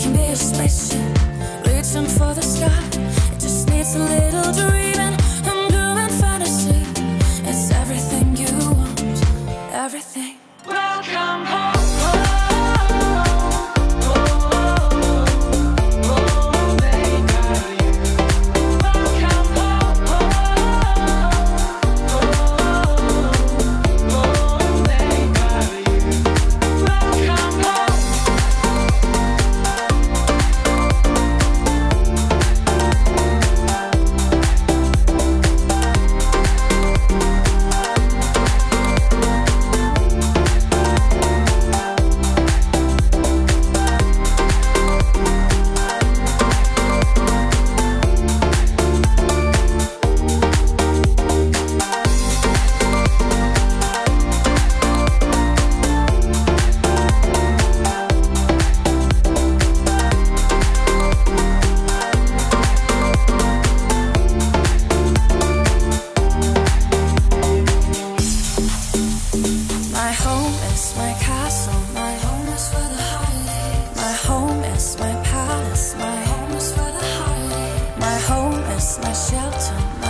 can be a spaceship reaching for the sky. It just needs a little dreaming and doing fantasy. It's everything you want, everything. Welcome home. My home is my castle, my home is for the holidays. My home is my palace, my home is for the holidays. My home is my shelter.